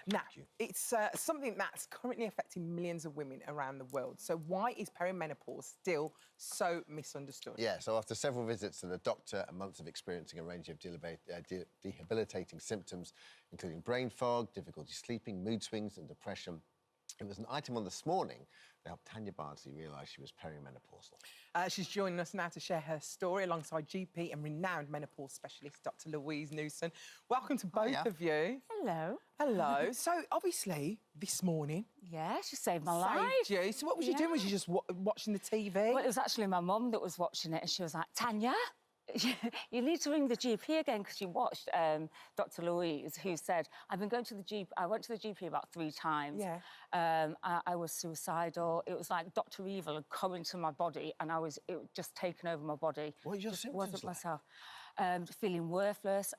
Now, Thank you. it's something that's currently affecting millions of women around the world. So why is perimenopause still so misunderstood? Yeah, so after several visits to the doctor and months of experiencing a range of debilitating symptoms, including brain fog, difficulty sleeping, mood swings and depression, it was an item on This Morning that helped Tanya Bardsley realise she was perimenopausal. She's joining us now to share her story alongside GP and renowned menopause specialist, Dr. Louise Newson. Welcome to both of you. Hello. Hello. So, obviously, this morning... Yeah, she saved my life. Saved you. So what was you doing? Was you just watching the TV? Well, it was actually my mum that was watching it, and she was like, Tanya, you need to ring the GP again, because she watched Dr. Louise, who said, I went to the GP about 3 times. Yeah. I was suicidal. It was like Dr. Evil had come into my body, and it was just taken over my body. What are your symptoms wasn't like? myself. Feeling worthless,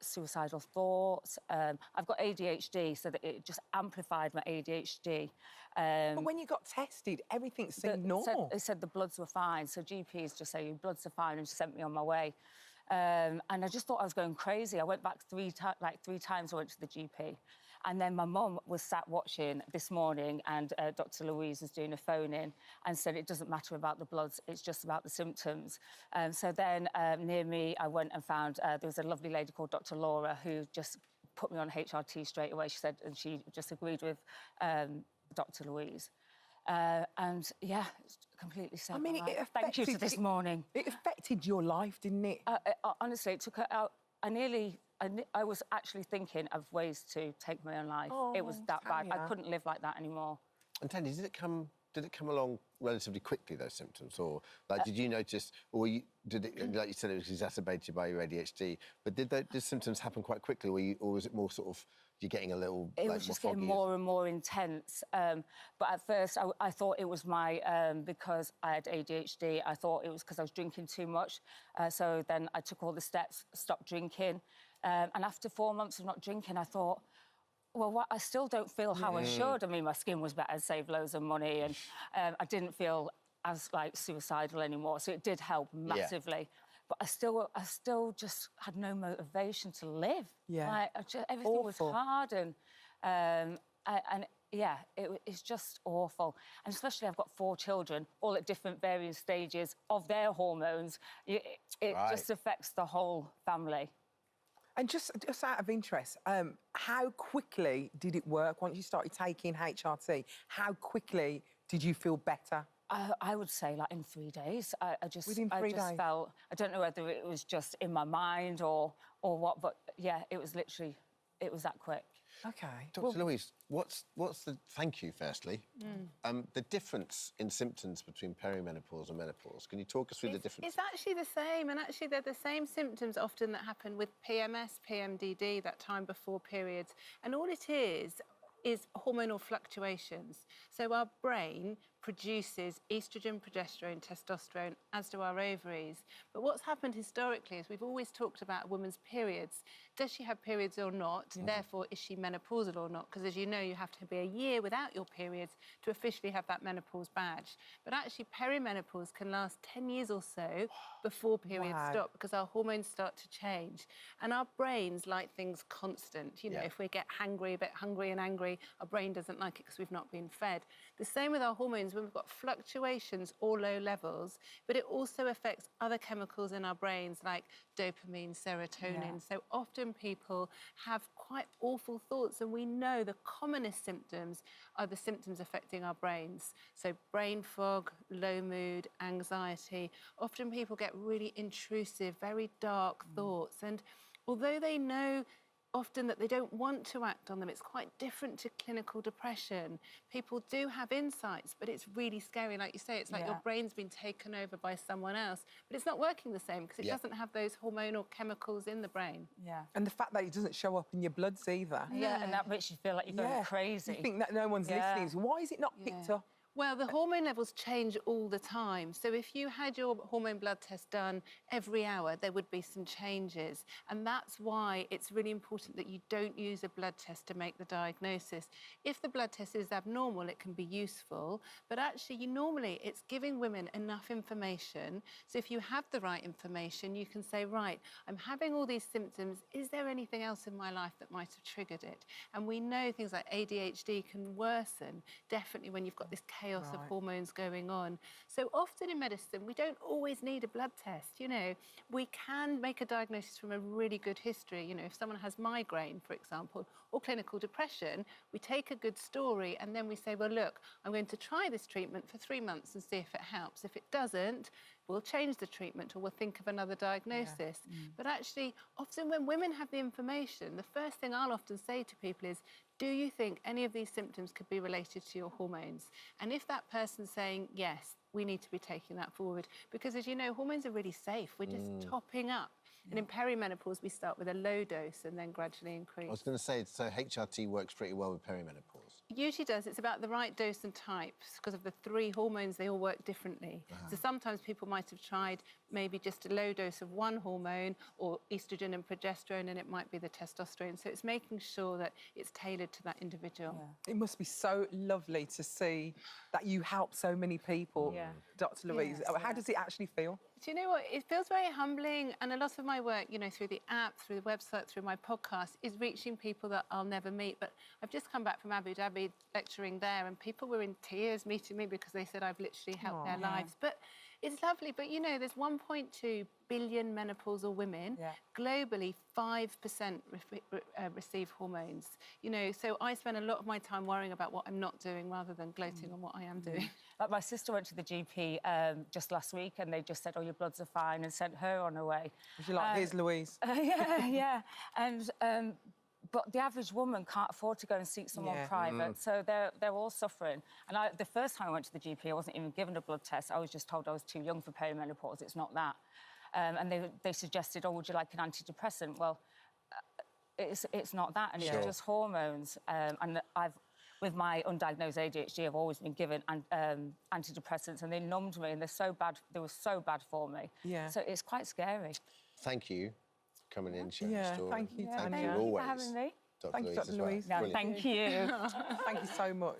suicidal thoughts. I've got ADHD, so that it just amplified my ADHD. But when you got tested, everything seemed normal. They said the bloods were fine, so GPs just say your bloods are fine, and just sent me on my way. And I just thought I was going crazy. I went back 3 times. I went to the GP, and then my mum was sat watching This Morning, and Dr. Louise was doing a phone-in and said it doesn't matter about the bloods, it's just about the symptoms. So then near me, I went and found there was a lovely lady called Dr. Laura who just put me on HRT straight away. She said, and she just agreed with Dr. Louise. And yeah, it's completely saved my life. Thank you to This Morning. It affected your life, didn't it? Honestly, it took her out. I was actually thinking of ways to take my own life. Oh, it was that bad. Tanya. I couldn't live like that anymore. And Tanya, did it come along relatively quickly, those symptoms? Or, like, did you notice, or did it, like you said, it was exacerbated by your ADHD, but did the symptoms happen quite quickly, or was it more sort of, you're getting a little, It was just getting more and more intense. But at first, I thought it was because I had ADHD, I thought it was because I was drinking too much. So then I took all the steps, stopped drinking. And after 4 months of not drinking, I thought, well, I still don't feel how I should. I mean, my skin was better, saved loads of money, and I didn't feel as, like, suicidal anymore. So it did help massively. Yeah. But I still just had no motivation to live. Yeah. Like, everything was hard, and yeah, it's just awful. And especially I've got 4 children, all at different varying stages of their hormones. It just affects the whole family. And just out of interest, how quickly did it work once you started taking HRT? How quickly did you feel better? I would say, like, in 3 days. Within 3 days? Felt... I don't know whether it was just in my mind or what, but, yeah, it was literally... It was that quick. OK. Dr. Louise, what's the... Thank you, firstly. The difference in symptoms between perimenopause and menopause, can you talk us through the difference? It's actually the same, and actually they're the same symptoms often that happen with PMS, PMDD, that time before periods. And all it is hormonal fluctuations. So our brain produces estrogen, progesterone, testosterone, as do our ovaries. But what's happened historically is we've always talked about a woman's periods. Does she have periods or not? Therefore, is she menopausal or not? Because, as you know, you have to be a year without your periods to officially have that menopause badge. But actually, perimenopause can last 10 years or so before periods stop, because our hormones start to change. And our brains like things constant. You know, if we get hangry, a bit hungry and angry, our brain doesn't like it because we've not been fed. The same with our hormones when we've got fluctuations or low levels, but it also affects other chemicals in our brains like dopamine, serotonin. So often people have quite awful thoughts, and we know the commonest symptoms are the symptoms affecting our brains. So brain fog, low mood, anxiety. Often people get really intrusive, very dark thoughts, and although they know often that they don't want to act on them, it's quite different to clinical depression. People do have insights, but it's really scary. Like you say, it's like your brain's been taken over by someone else, but it's not working the same because it doesn't have those hormonal chemicals in the brain. Yeah. And the fact that it doesn't show up in your bloods either. Yeah, and that makes you feel like you're going crazy. You think that no one's listening. So why is it not picked up? Well, the hormone levels change all the time. So if you had your hormone blood test done every hour, there would be some changes. And that's why it's really important that you don't use a blood test to make the diagnosis. If the blood test is abnormal, it can be useful. But actually, normally, it's giving women enough information. So if you have the right information, you can say, right, I'm having all these symptoms. Is there anything else in my life that might have triggered it? And we know things like ADHD can worsen, definitely when you've got this chaos of hormones going on. So often in medicine, we don't always need a blood test. We can make a diagnosis from a really good history. If someone has migraine, for example, or clinical depression, we take a good story and then we say, well, look, I'm going to try this treatment for 3 months and see if it helps. If it doesn't, we'll change the treatment or we'll think of another diagnosis. But actually, often when women have the information, the first thing I'll often say to people is, do you think any of these symptoms could be related to your hormones? And if that person's saying yes, we need to be taking that forward. Because as you know, hormones are really safe. We're just topping up. And in perimenopause, we start with a low dose and then gradually increase. I was going to say, so HRT works pretty well with perimenopause. It usually does. It's about the right dose and types because of the 3 hormones, they all work differently. So sometimes people might have tried maybe just a low dose of one hormone or estrogen and progesterone, and it might be the testosterone. So it's making sure that it's tailored to that individual. It must be so lovely to see that you help so many people, Dr. Louise. Yes, How does it actually feel? Do you know what? It feels very humbling, and a lot of my work, through the app, through the website, through my podcast, is reaching people that I'll never meet. But I've just come back from Abu Dhabi lecturing there, and people were in tears meeting me because they said I've literally helped their lives. But it's lovely. But, there's 1.2 billion menopausal women. Globally, 5% receive hormones. So I spend a lot of my time worrying about what I'm not doing rather than gloating on what I am doing. Like my sister went to the GP just last week and they just said, oh, your bloods are fine, and sent her on her way. Was you like, here's Louise? Yeah. And but the average woman can't afford to go and seek someone private, so they're all suffering. And the first time I went to the GP, I wasn't even given a blood test. I was just told I was too young for perimenopause. It's not that. And they suggested, oh, would you like an antidepressant? Well, it's not that, and it's just hormones. And with my undiagnosed ADHD, I've always been given antidepressants, and they numbed me, and they're so bad. They were so bad for me. So it's quite scary. Thank you for coming in, sharing your story. Thank you, Thank Tanya. you Thank you always. for having me. Dr. Thank you, Louise, Dr. as well. Louise. No, Brilliant. thank you. Thank you so much.